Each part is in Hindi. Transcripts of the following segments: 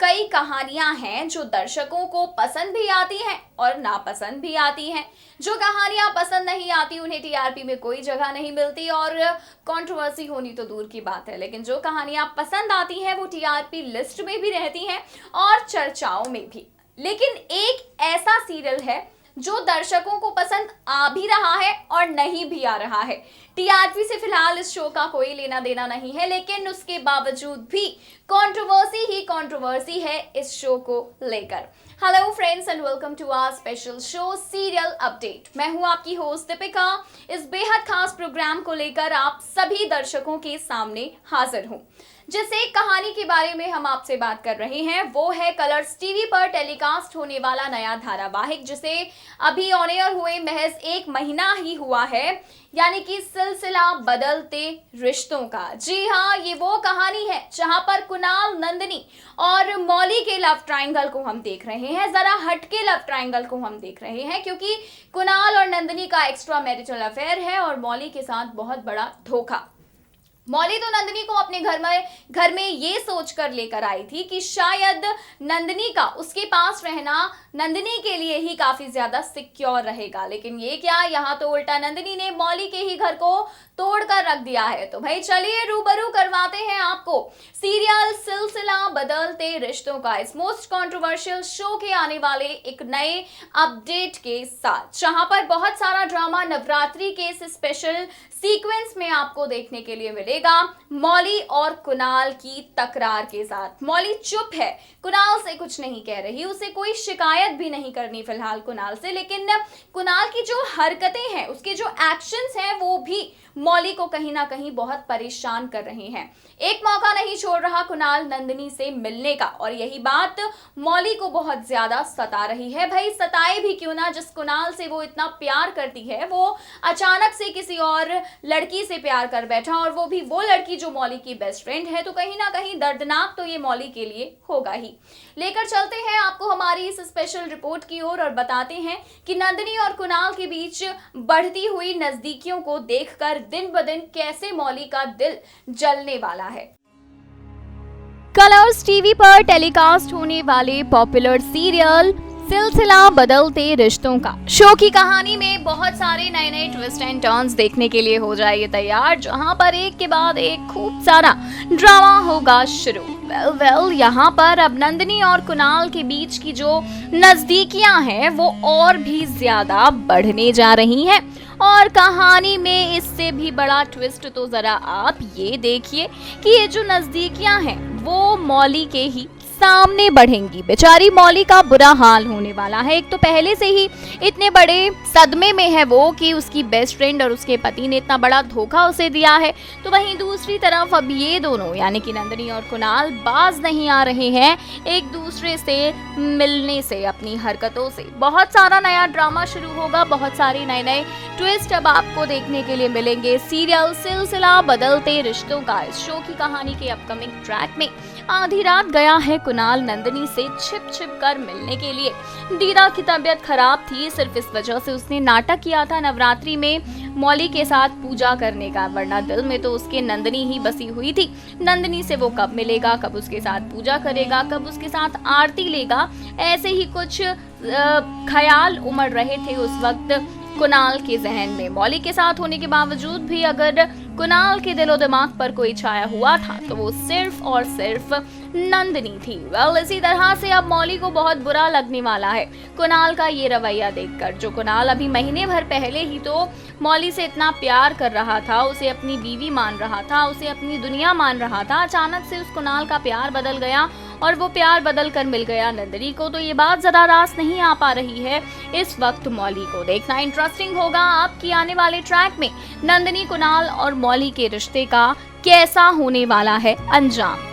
कई कहानियां हैं जो दर्शकों को पसंद भी आती हैं और नापसंद भी आती हैं। जो कहानियां पसंद नहीं आती उन्हें टीआरपी में कोई जगह नहीं मिलती और कंट्रोवर्सी होनी तो दूर की बात है, लेकिन जो कहानियां पसंद आती हैं वो टीआरपी लिस्ट में भी रहती हैं और चर्चाओं में भी। लेकिन एक ऐसा सीरियल है जो दर्शकों को पसंद आ भी रहा है और नहीं भी आ रहा है। टीआरपी से फिलहाल इस शो का कोई लेना देना नहीं है, लेकिन उसके बावजूद भी कंट्रोवर्सी ही कंट्रोवर्सी है इस शो को लेकर। Hello friends and welcome to our special show serial update. मैं हूं आपकी होस्ट दीपिका। इस बेहद खास प्रोग्राम को लेकर आप सभी दर्शकों के सामने हाजिर हूं। जिस एक कहानी के बारे में हम आपसे बात कर रहे हैं वो है कलर्स टीवी पर टेलीकास्ट होने वाला नया धारावाहिक, जिसे अभी ऑन एयर हुए महज 1 महीना ही हुआ है, यानी कि सिलसिला बदलते रिश्तों का। जी हाँ, ये वो कहानी है जहां पर कुणाल, नंदिनी और मौली के लव ट्रायंगल को हम देख रहे हैं। जरा हटके लव ट्रायंगल को हम देख रहे हैं, क्योंकि कुणाल और नंदिनी का एक्स्ट्रा मैरिटल अफेयर है और मौली के साथ बहुत बड़ा धोखा। मौली तो नंदिनी को अपने घर में ये सोचकर लेकर आई थी कि शायद नंदिनी का उसके पास रहना नंदिनी के लिए ही काफी ज्यादा सिक्योर रहेगा, लेकिन ये क्या, यहाँ तो उल्टा नंदिनी ने मौली के ही घर को तोड़कर रख दिया है। तो भाई चलिए रूबरू करवाते हैं आपको सीरियल सिलसिला बदलते रिश्तों का इस मोस्ट कंट्रोवर्शियल शो के आने वाले एक नए अपडेट के साथ, जहां पर बहुत सारा ड्रामा नवरात्रि के इस स्पेशल सीक्वेंस में आपको देखने के लिए मिलेगा। मौली और कुणाल की तकरार के साथ। मौली चुप है, कुणाल से कुछ नहीं कह रही, उसे कोई शिकायत भी नहीं करनी फिलहाल कुणाल से, लेकिन कुणाल की जो हरकतें हैं, उसके जो एक्शंस हैं, वो भी मौली को कहीं ना कहीं बहुत परेशान कर रहे हैं। एक मौका नहीं छोड़ रहा कुणाल नंदिनी से मिलने का, और यही बात मौली को बहुत ज्यादा सता रही है। भाई सताए भी क्यों ना, जिस कुणाल से वो इतना प्यार करती है वो अचानक से किसी और लड़की से प्यार कर बैठा, और वो भी वो लड़की जो मौली की बेस्ट फ्रेंड है, तो कहीं ना कहीं दर्दनाक तो ये मौली के लिए होगा ही। लेकर चलते हैं आपको हमारी इस स्पेशल रिपोर्ट की ओर और बताते हैं कि नंदिनी और कुणाल के बीच बढ़ती हुई नजदीकियों को देखकर दिन ब दिन कैसे मौली का दिल जलने वाला है। कलर्स टीवी पर टेलीकास्ट होने वाले पॉपुलर सीरियल सिलसिला बदलते रिश्तों का शो की कहानी में बहुत सारे नए नए ट्विस्ट एंड टर्न्स देखने के लिए हो जाइए तैयार, जहां पर एक के बाद एक खूब सारा ड्रामा होगा शुरू। वेल यहाँ पर अब नंदिनी और कुणाल के बीच की जो नजदीकियां हैं वो और भी ज्यादा बढ़ने जा रही हैं, और कहानी में इससे भी बड़ा ट्विस्ट तो जरा आप ये देखिए कि ये जो नजदीकियां हैं वो मौली के ही सामने बढ़ेंगी। बेचारी मौली का बुरा हाल होने वाला है। एक तो पहले से ही इतने बड़े सदमे में है वो कि उसकी बेस्ट फ्रेंड और उसके पति ने इतना बड़ा धोखा उसे दिया है, तो वहीं दूसरी तरफ अब ये दोनों यानी कि नंदिनी और कुणाल बाज नहीं आ रहे हैं एक दूसरे से मिलने से, अपनी हरकतों से। बहुत सारा नया ड्रामा शुरू होगा, बहुत सारे नए नए ट्विस्ट अब आपको देखने के लिए मिलेंगे सीरियल सिलसिला बदलते रिश्तों का। इस शो की कहानी के अपकमिंग ट्रैक में आधी रात गया है कुणाल नंदिनी से छिप छिप कर मिलने के लिए। दीदा की तबीयत खराब थी, सिर्फ इस वजह से उसने नाटक किया था नवरात्रि में मौली के साथ पूजा करने का, वरना दिल में तो उसके नंदिनी ही बसी हुई थी। नंदिनी से वो कब मिलेगा, कब उसके साथ पूजा करेगा, कब उसके साथ आरती लेगा, ऐसे ही कुछ ख्याल उमड़ रहे थे उस वक्त कुणाल के जहन में। मौली के साथ होने के बावजूद भी अगर कुणाल के दिलो दिमाग पर कोई छाया हुआ था तो वो सिर्फ और सिर्फ नंदिनी थी। इसी तरह से अब मौली को बहुत बुरा लगने वाला है कुणाल का ये रवैया देखकर। जो कुणाल अभी महीने भर पहले ही तो मौली से इतना प्यार कर रहा था, उसे अपनी बीवी मान रहा था, उसे अपनी दुनिया मान रहा था, अचानक से उस कुणाल का प्यार बदल गया और वो प्यार बदल कर मिल गया नंदिनी को। तो ये बात जरा रास नहीं आ पा रही है इस वक्त मौली को। देखना इंटरेस्टिंग होगा आपकी आने वाले ट्रैक में नंदिनी, कुणाल और मौली के रिश्ते का कैसा होने वाला है अंजाम।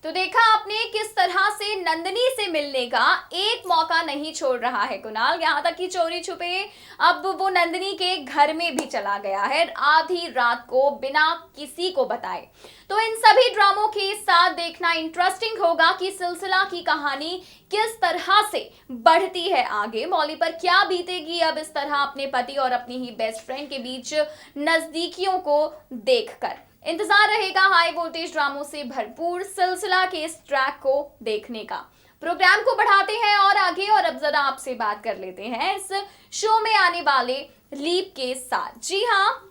तो देखा आपने किस तरह से नंदिनी से मिलने का एक मौका नहीं छोड़ रहा है कुणाल, यहाँ तक कि चोरी छुपे अब वो नंदिनी के घर में भी चला गया है आधी रात को बिना किसी को बताए। तो इन सभी ड्रामों के साथ देखना इंटरेस्टिंग होगा कि सिलसिला की कहानी किस तरह से बढ़ती है आगे, मौली पर क्या बीतेगी अब इस तरह अपने पति और अपनी ही बेस्ट फ्रेंड के बीच नजदीकियों को देखकर। इंतजार रहेगा हाई वोल्टेज ड्रामों से भरपूर सिलसिला के इस ट्रैक को देखने का। प्रोग्राम को बढ़ाते हैं और आगे, और अब जरा आपसे बात कर लेते हैं इस शो में आने वाले लीप के साथ। जी हाँ,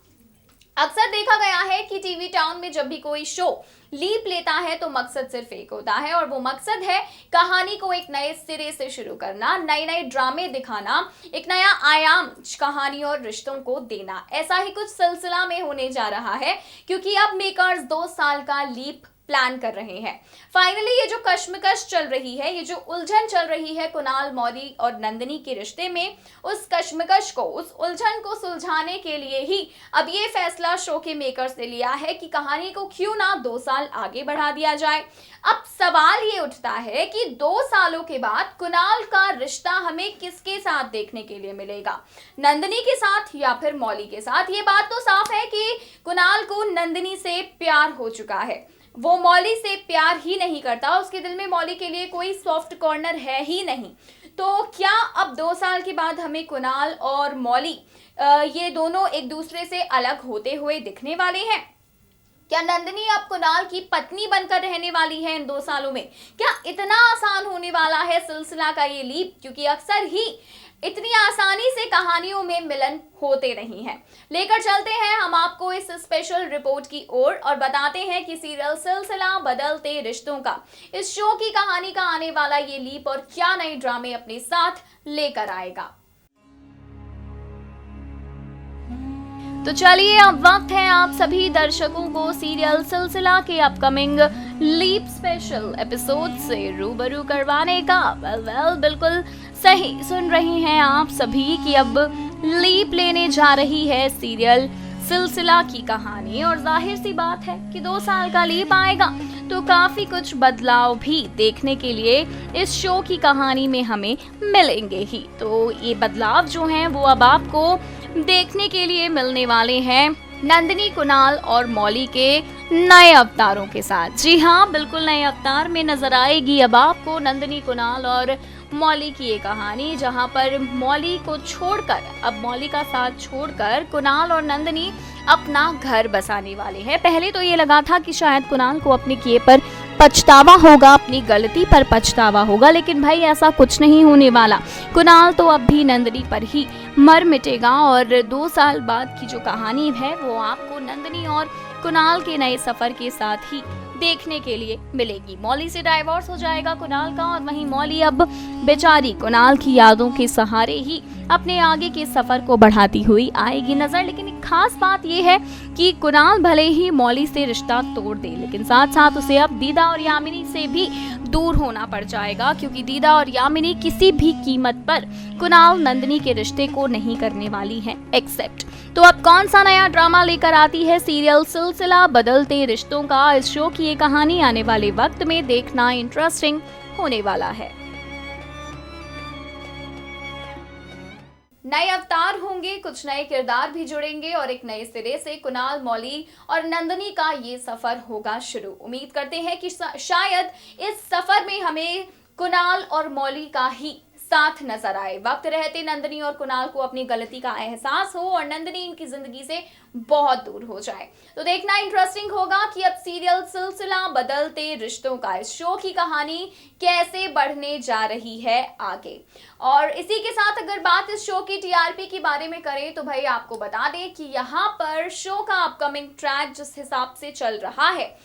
अक्सर देखा गया है कि टीवी टाउन में जब भी कोई शो लीप लेता है तो मकसद सिर्फ एक होता है, और वो मकसद है कहानी को एक नए सिरे से शुरू करना, नए नए ड्रामे दिखाना, एक नया आयाम कहानी और रिश्तों को देना। ऐसा ही कुछ सिलसिला में होने जा रहा है, क्योंकि अब मेकर्स 2 साल का लीप प्लान कर रहे हैं। फाइनली ये जो कश्मकश चल रही है, ये जो उलझन चल रही है कुणाल, मौली और नंदिनी के रिश्ते में, उस कश्मकश को, उस उलझन को सुलझाने के लिए ही अब ये फैसला शो के मेकर्स ने लिया है कि कहानी को क्यों ना 2 साल आगे बढ़ा दिया जाए। अब सवाल ये उठता है कि 2 सालों के बाद कुणाल का रिश्ता हमें किसके साथ देखने के लिए मिलेगा, नंदिनी के साथ या फिर मौली के साथ। ये बात तो साफ है कि कुणाल को नंदिनी से प्यार हो चुका है, वो मौली से प्यार ही नहीं करता, उसके दिल में मौली के लिए कोई सॉफ्ट कॉर्नर है ही नहीं। तो क्या अब 2 साल के बाद हमें कुणाल और मौली ये दोनों एक दूसरे से अलग होते हुए दिखने वाले हैं? क्या नंदिनी अब कुणाल की पत्नी बनकर रहने वाली है इन 2 सालों में? क्या इतना आसान होने वाला है सिलसिला का ये लीप? क्योंकि अक्सर ही इतनी आसानी से कहानियों में मिलन होते नहीं हैं। लेकर चलते हैं हम आपको इस स्पेशल रिपोर्ट की ओर और बताते हैं कि सीरियल सिलसिला बदलते रिश्तों का, इस शो की कहानी का आने वाला ये लीप और क्या नए ड्रामे अपने साथ लेकर आएगा। तो चलिए अब वक्त है आप सभी दर्शकों को सीरियल सिलसिला के अपकमिंग लीप स्पेशल एपिसोड से रूबरू करवाने का। वेल बिल्कुल सही सुन रही हैं आप सभी कि अब लीप लेने जा रही है सीरियल सिलसिला की कहानी, और जाहिर सी बात है कि 2 साल का लीप आएगा तो काफी कुछ बदलाव भी देखने के लिए इस शो की कहानी में हमें मिलेंगे ही। तो ये बदलाव जो हैं वो अब आपको देखने के लिए मिलने वाले हैं नंदिनी, कुणाल और मौली के नए अवतारों के साथ। जी हाँ, बिल्कुल नए अवतार में नजर आएगी अब आपको नंदिनी, कुणाल और मौली की ये कहानी, जहां पर मौली को छोड़कर, अब मौली का साथ छोड़कर कुणाल और नंदिनी अपना घर बसाने वाले हैं। पहले तो ये लगा था कि शायद कुणाल को अपने किए पर पछतावा होगा, अपनी गलती पर पछतावा होगा, लेकिन भाई ऐसा कुछ नहीं होने वाला। कुणाल तो अब भी नंदिनी पर ही मर मिटेगा, और 2 साल बाद की जो कहानी है वो आपको नंदिनी और कुणाल के नए सफर के साथ ही देखने के लिए मिलेगी। मौली से डाइवोर्स हो जाएगा कुणाल का, और वहीं मौली अब बेचारी कुणाल की यादों के सहारे ही अपने आगे के सफर को बढ़ाती हुई आएगी नजर। लेकिन एक खास बात यह है कि कुणाल भले ही मौली से रिश्ता तोड़ दे, लेकिन साथ साथ उसे अब दीदा और यामिनी से भी दूर होना पड़ जाएगा, क्योंकि दीदा और यामिनी किसी भी कीमत पर कुणाल नंदिनी के रिश्ते को नहीं करने वाली हैं एक्सेप्ट। तो अब कौन सा नया ड्रामा लेकर आती है सीरियल सिलसिला बदलते रिश्तों का, इस शो की ये कहानी आने वाले वक्त में देखना इंटरेस्टिंग होने वाला है। नए अवतार होंगे, कुछ नए किरदार भी जुड़ेंगे, और एक नए सिरे से कुणाल, मौली और नंदिनी का ये सफर होगा शुरू। उम्मीद करते हैं कि शायद इस सफर में हमें कुणाल और मौली का ही साथ नजर आए। वक्त रहते नंदिनी और कुणाल को अपनी गलती का एहसास हो और नंदिनी इनकी जिंदगी से बहुत दूर हो जाए। तो देखना इंटरेस्टिंग होगा कि अब सीरियल सिलसिला बदलते रिश्तों का, इस शो की कहानी कैसे बढ़ने जा रही है आगे। और इसी के साथ अगर बात इस शो की टीआरपी के बारे में करें तो भाई आपको बता दें कि यहाँ पर शो का अपकमिंग ट्रैक जिस हिसाब से चल रहा है,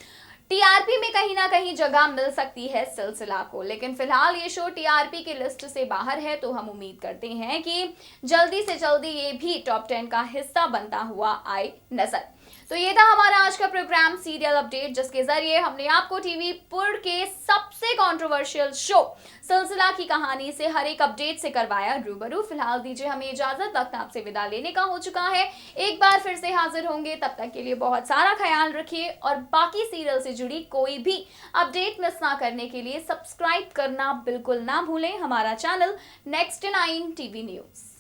टीआरपी में कहीं ना कहीं जगह मिल सकती है सिलसिला को। लेकिन फिलहाल ये शो टीआरपी की लिस्ट से बाहर है, तो हम उम्मीद करते हैं कि जल्दी से जल्दी ये भी टॉप 10 का हिस्सा बनता हुआ आए नजर। तो ये था हमारा आज का प्रोग्राम सीरियल अपडेट, जिसके जरिए हमने आपको टीवी पुर के सबसे कंट्रोवर्शियल शो सिलसिला की कहानी से हर एक अपडेट से करवाया रूबरू। फिलहाल दीजिए हमें इजाजत, वक्त आपसे विदा लेने का हो चुका है। एक बार फिर से हाजिर होंगे, तब तक के लिए बहुत सारा ख्याल रखिए और बाकी सीरियल से जुड़ी कोई भी अपडेट मिस ना करने के लिए सब्सक्राइब करना बिल्कुल ना भूलें हमारा चैनल नेक्स्ट 9 टीवी न्यूज।